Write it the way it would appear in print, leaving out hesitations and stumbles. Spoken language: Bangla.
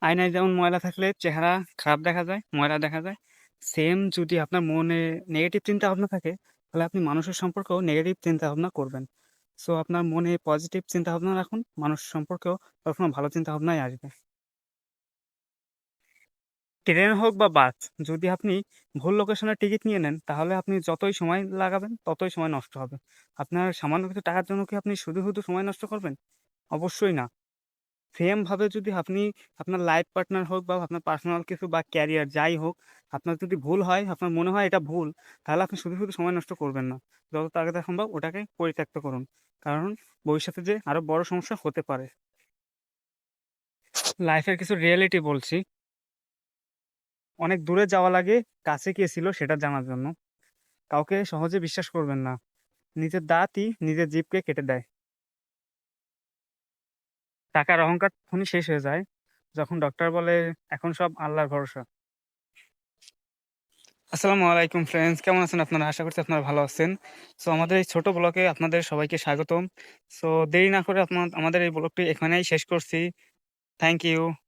আয়নায় যেমন ময়লা থাকলে চেহারা খারাপ দেখা যায়, ময়লা দেখা যায়। সেম যদি আপনার মনে নেগেটিভ চিন্তাভাবনা থাকে, তাহলে আপনি মানুষের সম্পর্কেও নেগেটিভ চিন্তাভাবনা করবেন। সো আপনার মনে পজিটিভ চিন্তাভাবনা রাখুন, মানুষ সম্পর্কেও সবসময় ভালো চিন্তাভাবনাই আসবে। ট্রেন হোক বা বাস, যদি আপনি ভুল লোকেশনের টিকিট নিয়ে নেন, তাহলে আপনি যতই সময় লাগাবেন, ততই সময় নষ্ট হবে। আপনার সামান্য কিছু টাকার জন্য কি আপনি শুধু সময় নষ্ট করবেন? অবশ্যই না। সেম ভাবে যদি আপনি আপনার লাইফ পার্টনার হোক বা আপনার পার্সোনাল কিছু বা ক্যারিয়ার যাই হোক, আপনার যদি ভুল হয়, আপনার মনে হয় এটা ভুল, তাহলে আপনি শুধু সময় নষ্ট করবেন না। যত তাড়াতাড়ি সম্ভব ওটাকে পরিত্যক্ত করুন। কারণ ভবিষ্যতে যে আরো বড় সমস্যা হতে পারে। লাইফের কিছু রিয়েলিটি বলছি। অনেক দূরে যাওয়া লাগে কাছে কে ছিল সেটা জানার জন্য। কাউকে সহজে বিশ্বাস করবেন না। নিজের দাঁতই নিজের জিভকে কেটে দেয়। টাকার অহংকার তখনই শেষ হয়ে যায়, যখন ডক্টর বলে, "এখন সব আল্লাহর ভরসা।" আসসালামু আলাইকুম ফ্রেন্ডস, কেমন আছেন আপনারা? আশা করছি আপনারা ভালো আছেন। সো আমাদের এই ছোট ব্লগে আপনাদের সবাইকে স্বাগতম। সো দেরি না করে আমাদের এই ব্লগটি এখানেই শেষ করছি। Thank you.